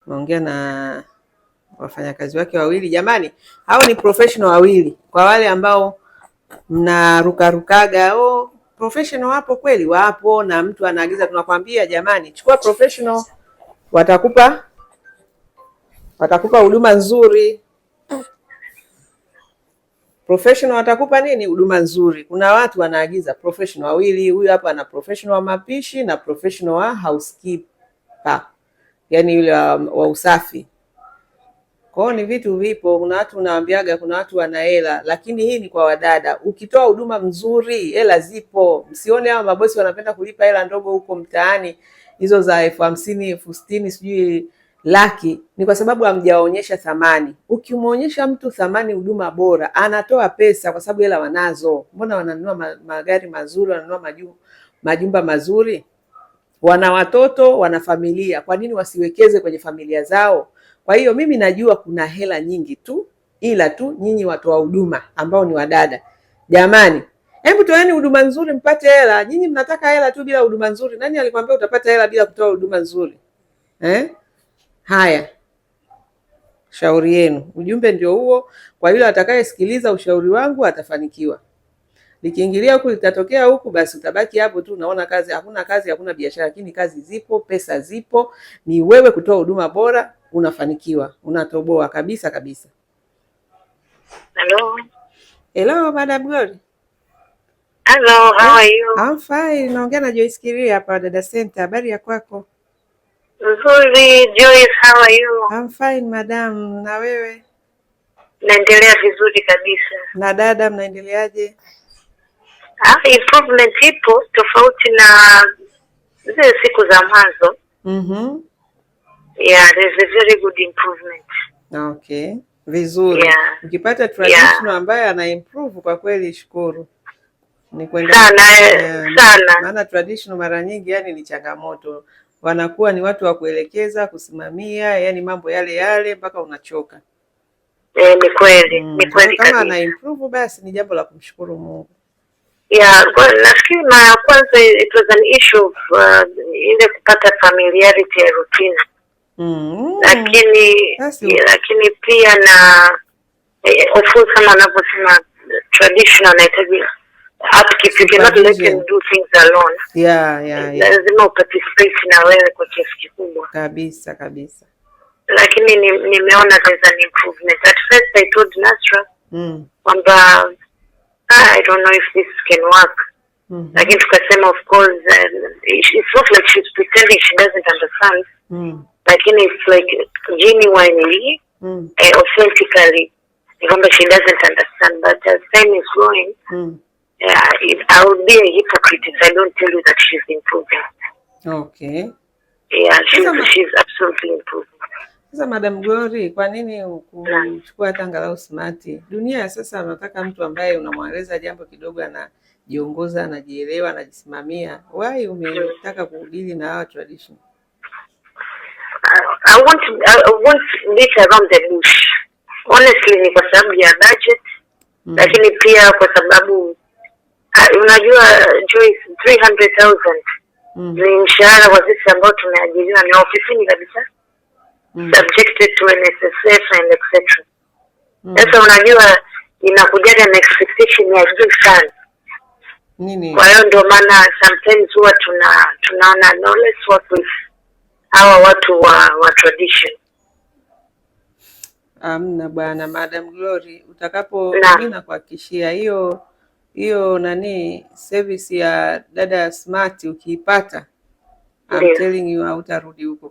Naongea na wafanyakazi wake wawili. Jamani, hao ni professional wawili. Kwa wale ambao mnarukarukaga, professional wapo kweli? Wapo, na mtu anaagiza, tunakwambia jamani, chukua professional, watakupa huduma nzuri. Professional watakupa nini? Huduma nzuri. Kuna watu wanaagiza professional wawili, huyu hapa ana professional wa mapishi na professional wa housekeeper, yaani yule wa usafi. Kwa hiyo ni vitu vipo. Kuna watu unawaambiaga, kuna watu wana hela, lakini hii ni kwa wadada. Ukitoa huduma mzuri, hela zipo. Msione hao mabosi wanapenda kulipa hela ndogo huko mtaani, hizo za 50,000, 60,000, sijui laki, ni kwa sababu hamjaonyesha thamani. Ukimuonyesha mtu thamani, huduma bora, anatoa pesa kwa sababu hela wanazo. Mbona wananunua magari mazuri, wananunua majumba mazuri, wana watoto, wana familia, kwa nini wasiwekeze kwenye familia zao? Kwa hiyo mimi najua kuna hela nyingi tu, ila tu nyinyi watoa huduma ambao ni wadada, jamani, hebu toeni huduma nzuri mpate hela. Nyinyi mnataka hela tu bila huduma nzuri. Nani alikwambia utapata hela bila kutoa huduma nzuri? Haya, shauri yenu. Ujumbe ndio huo. Kwa yule atakayesikiliza ushauri wangu atafanikiwa. Likiingilia huku litatokea huku, basi utabaki hapo tu unaona kazi, hakuna kazi, hakuna biashara. Lakini kazi zipo, pesa zipo, ni wewe kutoa huduma bora, unafanikiwa, unatoboa kabisa kabisa. Hello, Madam Glory. Hello, how are you? I'm fine. Naongea na Joyce Kiria hapa Dada Center. Habari ya kwako? Nzuri, Joyce, how are you? I'm fine, madam. Na wewe? Naendelea vizuri kabisa. Na dada, mnaendeleaje? Improvement ipo tofauti na zile siku za mwanzo. Yeah, there's a very good improvement. Okay, vizuri. Yeah. Ukipata traditional ambaye ana improve, kwa kweli shukuru. Ni kwenda sana. Maana traditional mara nyingi yani ni changamoto. Wanakuwa ni watu wa kuelekeza, kusimamia, yani mambo yale yale mpaka unachoka. Ni kweli, ni kweli kabisa. Kama ana improve basi ni jambo la kumshukuru Mungu. Yeah, nafikiri na kwanza it was an issue of ile kupata familiarity ya routine. Lakini pia na of course kama anavyosema traditional inahitaji upkeep, you cannot let them do things alone. Yeah. Lazima uparticipate na wewe kwa kiasi kikubwa. Kabisa. Lakini nimeona there's an improvement. At first I told Nasra kwamba I don't know if this can work. Lakini tukasema of course it's not like she's pretending she doesn't understand. Lakini it's like genuinely, authentically, kwamba she doesn't understand. But as time is going, I would be a hypocrite if I don't tell you that she's improving. Okay. Yeah, she's absolutely improving. Sasa Madam Glory, kwa nini kuchukua hata angalau smart? Dunia ya sasa unataka mtu ambaye unamweleza jambo kidogo anajiongoza, anajielewa, anajisimamia. Why umetaka kudili na hawa traditional? I want beat around the bush. Honestly, ni kwa sababu ya budget, lakini pia kwa sababu unajua Joyce, 300,000 ni mshahara wa sisi ambao tumeajiriwa na ofisini kabisa, subjected to NSSF and etc. Sasa unajua inakujaga na expectation ya juu sana. Kwa hiyo ndio maana sometimes huwa tunaona no, let's work with hawa watu wa tradition. Amna bwana Madam Glory, mimi nakuhakikishia hiyo service ya dada smart ukiipata, I'm telling you hautarudi huko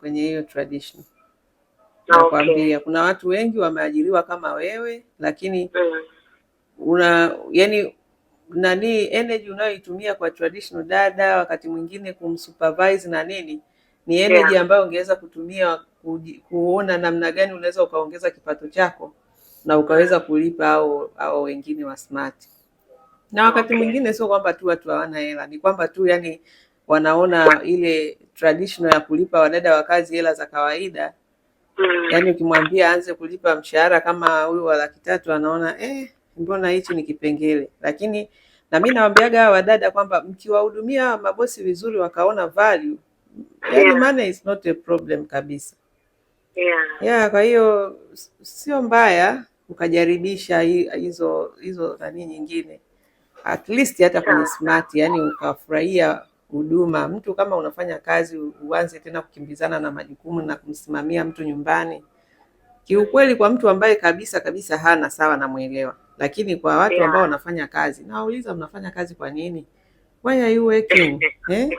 kwenye hiyo tradition. Nakwambia kuna watu wengi wameajiriwa kama wewe, lakini energy unayoitumia kwa traditional dada, wakati mwingine kumsupervise na nini, ni energy ambayo ungeweza kutumia kuona namna gani unaweza ukaongeza kipato chako na ukaweza kulipa au wengine wa smart. Na wakati mwingine sio kwamba tu watu hawana hela, ni kwamba tu yani wanaona ile traditional ya kulipa wadada wa kazi hela za kawaida. Yani ukimwambia aanze kulipa mshahara kama huyu wa 300,000 anaona mbona hichi ni kipengele. Lakini na mimi nawaambiaga hawa wadada kwamba mkiwahudumia mabosi vizuri wakaona value, yani money is not a problem kabisa. Yeah, kwa hiyo sio mbaya ukajaribisha hizo nani nyingine, at least hata kwenye smart, yani ukafurahia huduma. Mtu kama unafanya kazi uanze tena kukimbizana na majukumu na kumsimamia mtu nyumbani, kiukweli kwa mtu ambaye kabisa kabisa hana, sawa, namwelewa, lakini kwa watu ambao wanafanya kazi, nawauliza, mnafanya kazi kwa nini? Why are you working?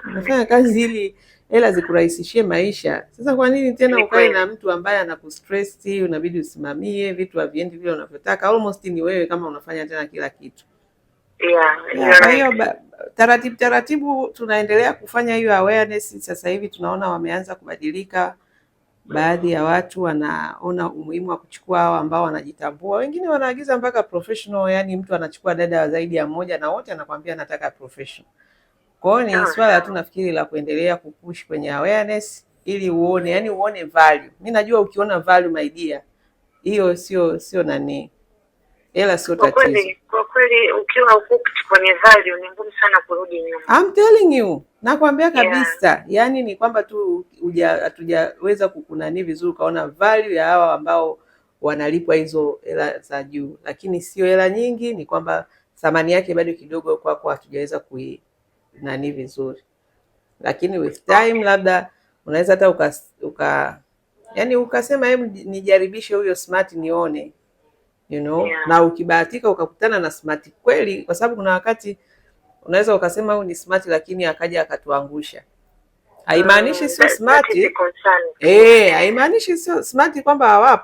Unafanya kazi ili hela zikurahisishie maisha. Sasa kwa nini tena ukae na mtu ambaye anakustress, unabidi usimamie vitu haviendi vile unavyotaka, almost ni wewe kama unafanya tena kila kitu. Kwa hiyo taratibu taratibu tunaendelea kufanya hiyo awareness. Sasa hivi tunaona wameanza kubadilika, baadhi ya watu wanaona umuhimu wa kuchukua hao ambao wanajitambua. Wengine wanaagiza mpaka professional, yani mtu anachukua dada zaidi ya mmoja na wote anakwambia nataka professional. Kwa hiyo ni swala tu nafikiri la kuendelea kupush kwenye awareness ili uone, yani uone value. Mimi najua ukiona value, my dear, hiyo sio nani, hela sio tatizo. Kwa kweli ukiwa hooked kwenye value ni ngumu sana kurudi nyuma. I'm telling you, nakwambia kabisa. Yani ni kwamba tu hatujaweza kukunani vizuri ukaona value ya hawa ambao wanalipwa hizo hela za juu, lakini sio hela nyingi, ni kwamba thamani yake bado kidogo kwako, hatujaweza nani vizuri, lakini with time labda unaweza hata yani ukasema hebu nijaribishe huyo smart nione, na ukibahatika ukakutana na smart kweli, kwa sababu kuna wakati unaweza ukasema huyu ni smart lakini akaja akatuangusha. Haimaanishi sio smart, haimaanishi sio smart kwamba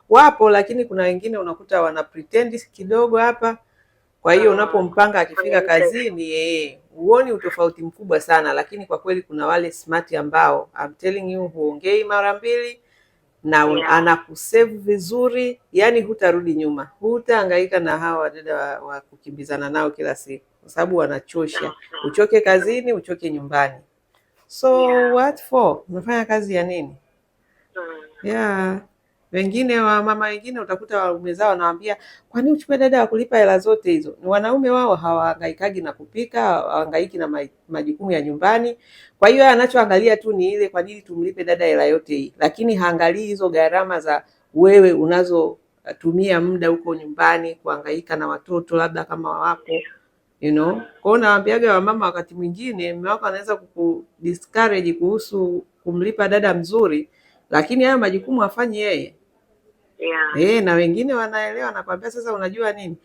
wapo, lakini kuna wengine unakuta wana pretend kidogo hapa. Kwa hiyo unapompanga akifika kazini, huoni utofauti mkubwa sana, lakini kwa kweli kuna wale smart ambao I'm telling you huongei mara mbili na anakusave vizuri, yani hutarudi nyuma, hutahangaika na hawa wadada wa kukimbizana nao kila siku, kwa sababu wanachosha. Uchoke kazini, uchoke nyumbani, so what for? Unafanya kazi ya nini? Wengine mama wengine utakuta waume zao wanawaambia, kwani uchukue dada wa kulipa hela zote hizo? Ni wanaume wao hawahangaikagi na kupika, hawahangaiki na majukumu ya nyumbani. Kwa hiyo anachoangalia tu ni ile, kwa nini tumlipe dada hela yote hii, lakini haangalii hizo gharama za wewe unazotumia muda huko nyumbani kuhangaika na watoto, labda kama wapo, Kwa hiyo nawaambiaga wamama, wakati mwingine mume wako anaweza kukudiscourage kuhusu kumlipa dada mzuri, lakini haya majukumu afanye yeye. Na wengine wanaelewa, nakwambia, sasa unajua nini,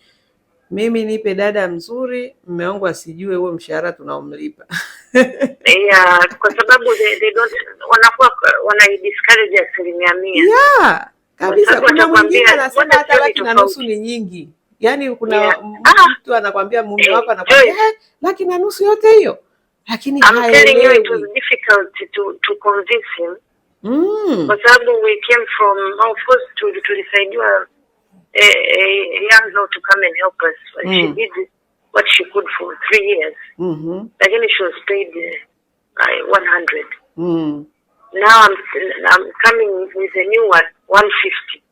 mimi nipe dada mzuri, mume wangu asijue huo mshahara tunaomlipa. Kwa sababu they don't, wanakuwa discourage 100%. Kabisa. Kuna mwingine anasema hata 1,500,000 ni nyingi. Yaani kuna mtu anakwambia, mume wako anakwambia 1,500,000 yote hiyo, lakini haelewi. It was difficult to convince him. Kwa sababu we came from, of course, tulisaidiwa a young girl to come and help us. She did what she could for 3 years. Lakini she was paid 100. Now I'm coming with a new one, 150.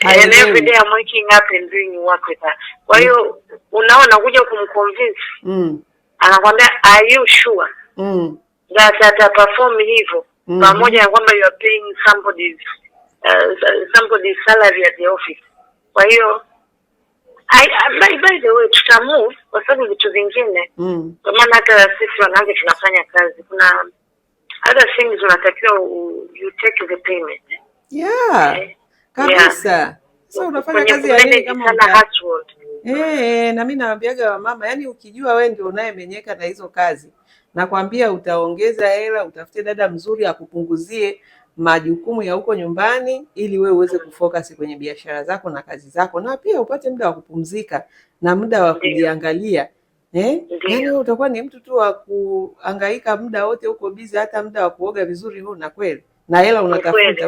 And every day I'm waking up and doing work with her. Kwa hiyo unaona, kuja kumconvince, anakwambia are you sure that ataperform hivyo, pamoja na kwamba you are paying somebody's salary at the office. Kwa hiyo by the way tutamove, kwa sababu vitu vingine, kwa maana hata sisi wanawake tunafanya kazi, kuna other things unatakiwa you take the payment. Kabisa. So unafanya kazi ya nini kama na mimi nawaambiaga wamama, yani ukijua wewe ndio unayemenyeka na hizo kazi, nakwambia utaongeza hela, utafute dada mzuri akupunguzie majukumu ya huko nyumbani, ili wewe uweze kufocus kwenye biashara zako na kazi zako, na pia upate muda wa kupumzika na muda wa kujiangalia. Yani utakuwa ni mtu tu wa kuhangaika muda wote, huko busy, hata muda wa kuoga vizuri huna kweli, na hela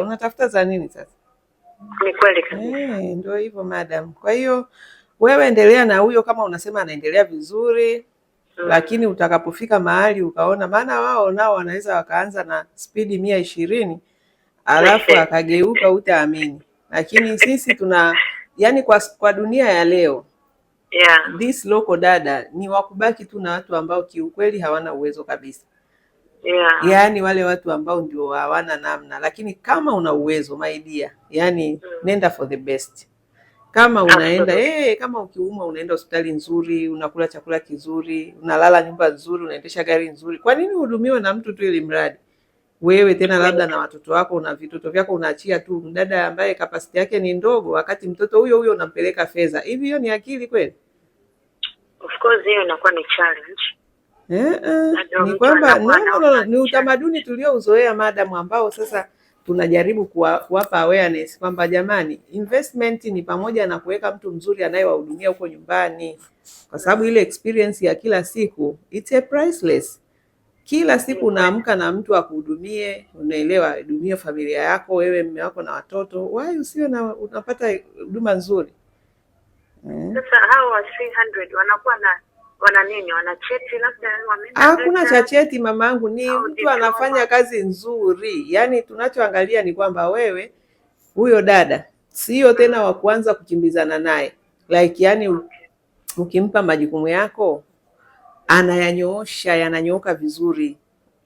unatafuta za nini sasa? Ni kweli kabisa. Ndio hivyo madam. Kwa hiyo wewe endelea na huyo, kama unasema anaendelea vizuri, lakini utakapofika mahali ukaona, maana wao nao wanaweza wakaanza na spidi 120 alafu akageuka, utaamini. Lakini sisi yani kwa dunia ya leo, this local dada ni wakubaki tu na watu ambao kiukweli hawana uwezo kabisa. Yaani wale watu ambao ndio hawana namna, lakini kama una uwezo my dear, yani nenda for the best. Kama unaenda kama ukiumwa unaenda hospitali nzuri, unakula chakula kizuri, unalala nyumba nzuri, unaendesha gari nzuri. Kwa nini uhudumiwe na mtu tu ili mradi wewe tena labda na watoto wako na vitoto vyako unaachia tu mdada ambaye kapasiti yake ni ndogo, wakati mtoto huyo huyo unampeleka fedha? Hivi hiyo ni akili kweli? Of course hiyo inakuwa ni challenge. Ni kwamba ni utamaduni tuliouzoea madam, ambao sasa tunajaribu kuwapa awareness kwamba jamani, investment ni pamoja na kuweka mtu mzuri anayewahudumia huko nyumbani, kwa sababu ile experience ya kila siku it's a priceless. Kila siku unaamka na mtu akuhudumie, unaelewa, hudumie familia yako, wewe, mume wako na watoto. Why usiwe na unapata huduma nzuri? Sasa hao wa 300 wanakuwa na wana nini? Wana cheti labda wameenda? Hakuna cha cheti mamangu, ni mtu anafanya kazi nzuri. Yaani tunachoangalia ni kwamba wewe huyo dada sio tena wa kuanza kukimbizana naye. Like yani ukimpa majukumu yako anayanyoosha, yananyooka vizuri.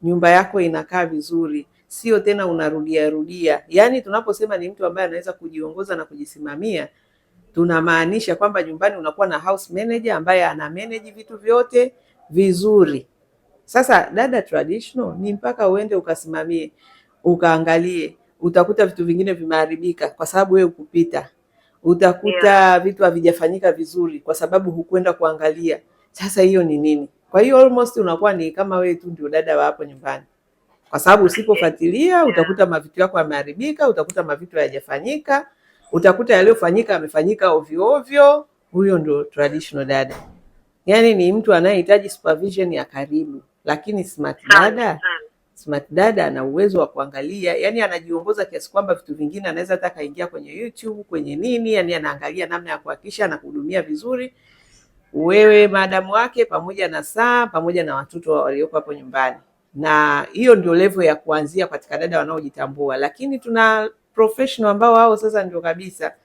Nyumba yako inakaa vizuri. Sio tena unarudia rudia. Yaani tunaposema ni mtu ambaye anaweza kujiongoza na kujisimamia, tunamaanisha kwamba nyumbani unakuwa na house manager ambaye ana manage vitu vyote vizuri. Sasa dada traditional ni mpaka uende ukasimamie, ukaangalie, utakuta vitu vingine vimeharibika kwa sababu wewe ukupita. Utakuta vitu havijafanyika vizuri kwa sababu hukwenda kuangalia. Sasa hiyo ni nini? Kwa hiyo almost unakuwa ni kama wewe tu ndio dada wa hapo nyumbani. Kwa sababu usipofuatilia utakuta mavitu yako yameharibika, utakuta mavitu hayajafanyika. Utakuta yaliyofanyika yamefanyika ovyo ovyo. Huyo ndio traditional dada. Yaani ni mtu anayehitaji supervision ya karibu. Lakini smart dada ana uwezo wa kuangalia, yani anajiongoza kiasi kwamba vitu vingine anaweza hata kaingia kwenye YouTube, kwenye nini, yani anaangalia namna ya kuhakikisha anakuhudumia vizuri wewe, madamu wake, pamoja na pamoja na watoto walioko hapo nyumbani. Na hiyo ndio level ya kuanzia katika dada wanaojitambua. Lakini tuna professional ambao hao sasa ndio kabisa,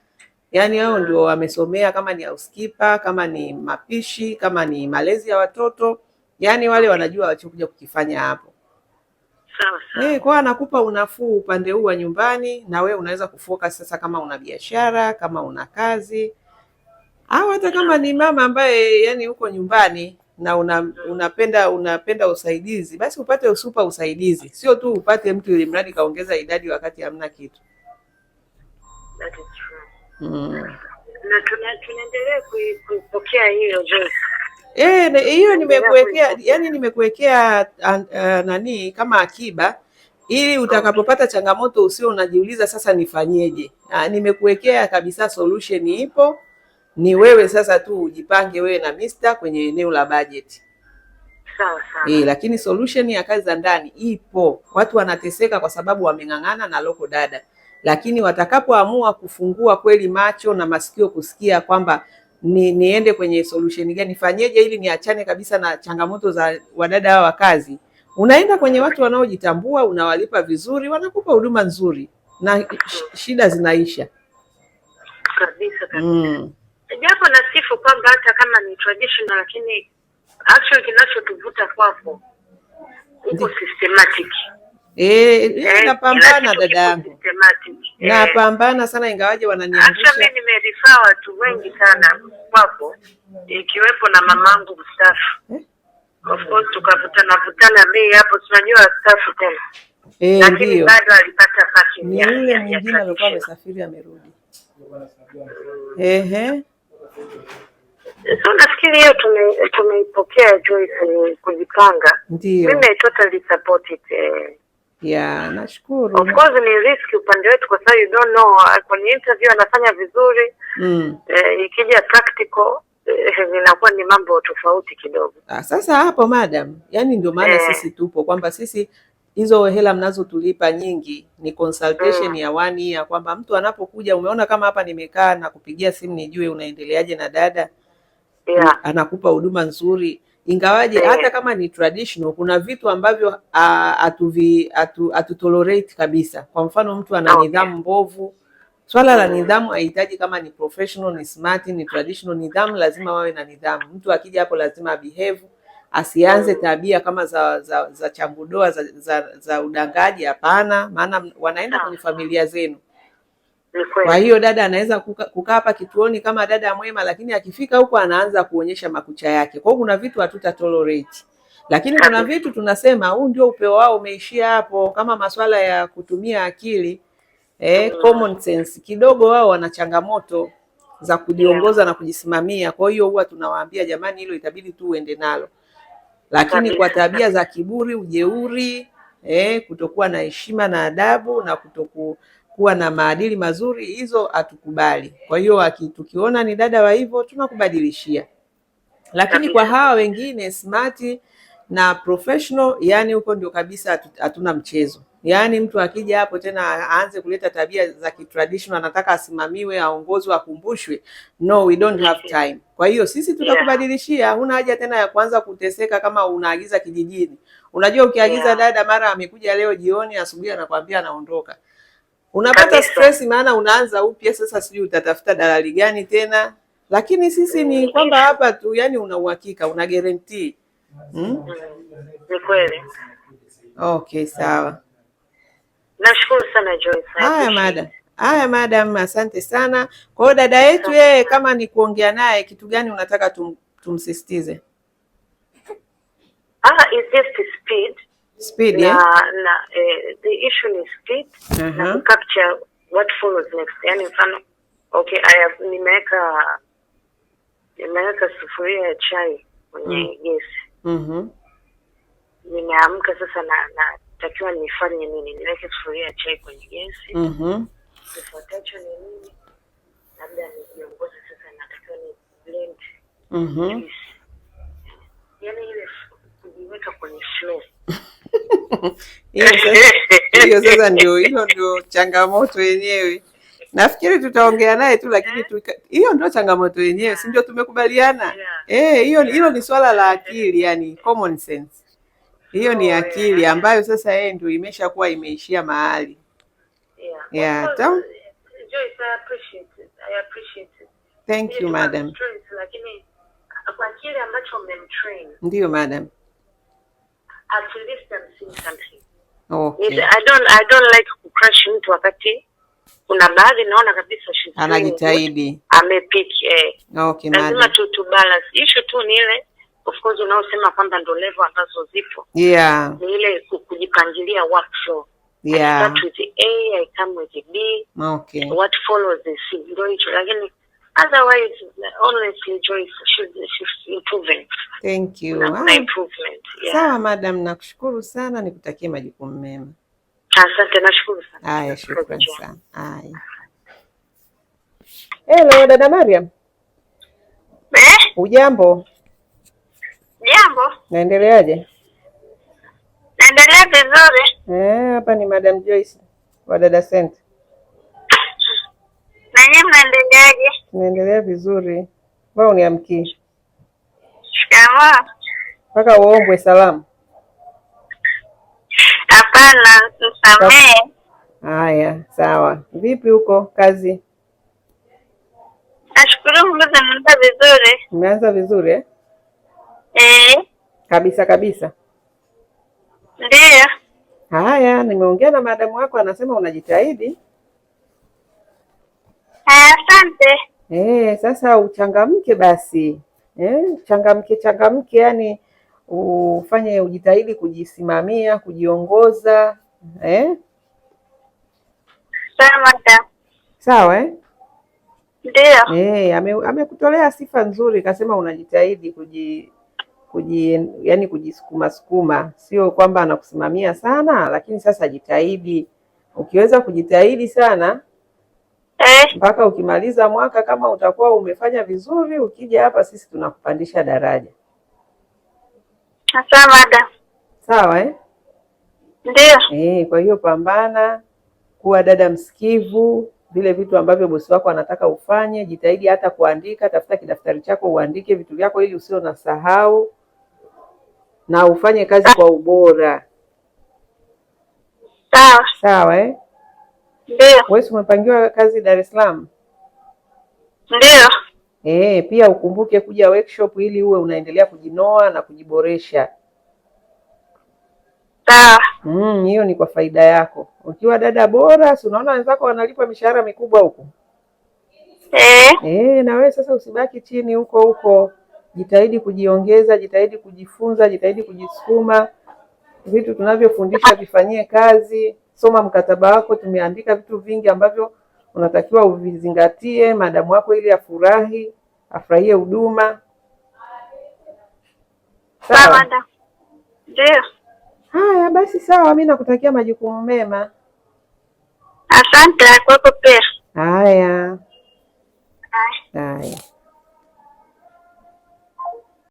yani hao ndio wamesomea, kama ni housekeeper, kama ni mapishi, kama ni malezi ya watoto, yani wale wanajua walichokuja kukifanya hapo. Sawa. Kwa anakupa unafuu upande huu wa nyumbani, na we unaweza kufocus sasa kama una biashara, kama una kazi, au hata kama ni mama ambaye yani uko nyumbani na unapenda usaidizi, basi upate usupa usaidizi, sio tu upate mtu ili mradi kaongeza idadi wakati hamna kitu. That is true. Na tunaendelea kuipokea hiyo Joyce. Hiyo nimekuwekea, yani nimekuwekea nani kama akiba, ili utakapopata changamoto usio unajiuliza sasa nifanyeje. Nimekuwekea kabisa, solution ipo, ni wewe sasa tu ujipange wewe na mister kwenye eneo la budget. Sawa. Lakini solution ya kazi za ndani ipo. Watu wanateseka kwa sababu wameng'ang'ana na loko dada, lakini watakapoamua kufungua kweli macho na masikio kusikia kwamba niende kwenye solution gani, nifanyeje ili niachane kabisa na changamoto za wadada hawa wa kazi, unaenda kwenye watu wanaojitambua, unawalipa vizuri, wanakupa huduma nzuri na shida zinaisha kabisa. Japo nasifu kwamba hata kama ni traditional, lakini actually kinachotuvuta kwako uko systematic. Napambana dada yangu. Napambana sana, ingawaje wananiangusha. Actually mimi nimerefer watu wengi sana kwako, ikiwepo na mamangu mstaafu. Of course tukavutana bei hapo, tunajua mstaafu tena. Lakini bado alipata parking. Ni yule mwingine alikuwa amesafiri amerudi. So nafikiri hiyo tumeipokea Joyce, kujipanga. Ndio. Mimi totally support it. Nashukuru. Of course ni risk upande wetu kwa sababu you don't know, kwenye interview anafanya vizuri. Ikija practical inakuwa ni mambo tofauti kidogo. Sasa hapo madam, yani ndio maana sisi tupo kwamba sisi hizo hela mnazotulipa nyingi ni consultation ya 1 year, kwamba mtu anapokuja, umeona kama hapa nimekaa na kupigia simu nijue unaendeleaje na dada. Anakupa huduma nzuri, ingawaje hata kama ni traditional kuna vitu ambavyo atutolerate kabisa. Kwa mfano mtu ana nidhamu mbovu. Swala la nidhamu haihitaji kama ni professional, ni smart, ni traditional, nidhamu lazima wawe na nidhamu. Mtu akija hapo lazima behave, asianze tabia kama za changudoa za udangaji. Hapana, maana wanaenda kwenye familia zenu. Kwa hiyo dada anaweza kukaa hapa kituoni kama dada mwema, lakini akifika huko anaanza kuonyesha makucha yake. Kwa hiyo kuna vitu hatuta tolerate, lakini kuna vitu tunasema huu ndio upeo wao umeishia hapo, kama masuala ya kutumia akili common sense kidogo, wao wana changamoto za kujiongoza na kujisimamia. Kwa hiyo huwa tunawaambia jamani, hilo itabidi tu uende nalo, lakini kwa tabia za kiburi, ujeuri, kutokuwa na heshima na adabu na kutokuwa na maadili mazuri, hizo hatukubali. Kwa hiyo tukiona ni dada wa hivyo tunakubadilishia, lakini kwa hawa wengine smart na professional, yani huko ndio kabisa hatuna mchezo. Yani mtu akija hapo tena aanze kuleta tabia za kitraditional, anataka asimamiwe, aongozwe, akumbushwe, no, we don't have time. Kwa hiyo sisi tutakubadilishia, huna haja tena ya kuanza kuteseka kama unaagiza kijijini. Unajua ukiagiza dada mara amekuja leo jioni, asubuhi anakuambia anaondoka, unapata stress, maana unaanza upya sasa, sijui utatafuta dalali gani tena. Lakini sisi ni kwamba hapa tu, yani una uhakika, una guarantee. Ni kweli. Okay, sawa. Nashukuru sana Joyce. Haya madam, asante sana. Kwa hiyo dada yetu yeye, kama ni kuongea naye, kitu gani unataka tumsisitize? It's just speed. The issue is speed. Na capture what follows next. Yani mfano, okay, nimeweka sufuria ya chai kwenye gesi. Nimeamka sasa na takiwa nifanye nini? Niweke sufuria ya chai kwenye gesi. Kifuatacho ni nini? Labda nijiongoze sasa, natakiwa ni blend. Yani ile kujiweka kwenye flow. Hiyo sasa ndio changamoto yenyewe. Nafikiri tutaongea naye tu, lakini hiyo ndio changamoto yenyewe, si ndio? Tumekubaliana. Hilo ni swala la akili, yani common sense. Hiyo ni akili ambayo sasa yeye ndio imeshakuwa imeishia mahali. Joyce, I appreciate it. Thank you madam. Lakini kwa kile ambacho mmemtrain. Ndio madam. At least I'm seeing something. Okay. I don't like to crush mtu wakati kuna baadhi naona kabisa anajitahidi. Amepiki. Okay madam. Lazima tu balance. Issue tu ni ile, of course unaosema kwamba ndo level ambazo zipo. Ni ile kujipangilia workflow. I start with the A, I come with the B. Okay. What follows the C. Ndio hicho. Lakini otherwise, honestly, Joyce, she's improving. Thank you. Improvement. Sawa madam, nakushukuru sana, nikutakie majukumu mema. Asante, nashukuru sana. Haya, shukrani sana. Haya. Hello, dada Mariam. Ujambo? Jambo. Naendeleaje? Naendelea vizuri. Hapa ni Madam Joyce wa Dada Center. Na nyinyi mnaendeleaje? Naendelea vizuri. Wewe uniamkie. Shikamoo. Mpaka uombwe salamu. Hapana, msamehe. Haya, sawa. Vipi huko kazi? Nashukuru Mungu, naendelea vizuri. Umeanza vizuri Kabisa. Ndiyo. Haya, nimeongea na madamu wako, anasema unajitahidi. Asante. Sasa uchangamke basi. Changamke, yani ufanye, ujitahidi kujisimamia, kujiongoza. Sawa Ndiyo. Amekutolea sifa nzuri, kasema unajitahidi yani kujisukuma, sio kwamba anakusimamia sana, lakini sasa jitahidi. Ukiweza kujitahidi sana mpaka ukimaliza mwaka, kama utakuwa umefanya vizuri, ukija hapa sisi tunakupandisha daraja. Sawa Ndiyo. Kwa hiyo pambana, kuwa dada msikivu, vile vitu ambavyo bosi wako anataka ufanye, jitahidi hata kuandika, tafuta kidaftari chako uandike vitu vyako ili usio na sahau, na ufanye kazi kwa ubora. Sawa Ndiyo. Wewe umepangiwa kazi Dar es Salaam? Ndiyo. Pia ukumbuke kuja workshop ili uwe unaendelea kujinoa na kujiboresha. Hiyo ni kwa faida yako. Ukiwa dada bora, si unaona wenzako wanalipwa mishahara mikubwa huko. Na wewe sasa usibaki chini huko huko. Jitahidi kujiongeza, jitahidi kujifunza, jitahidi kujisukuma. Vitu tunavyofundisha vifanyie kazi. Soma mkataba wako, tumeandika vitu vingi ambavyo unatakiwa uvizingatie, madamu wako ili afurahie huduma. Sawa? Ndio. Haya basi sawa, mimi nakutakia majukumu mema. Asante kwako pia. Haya. Haya.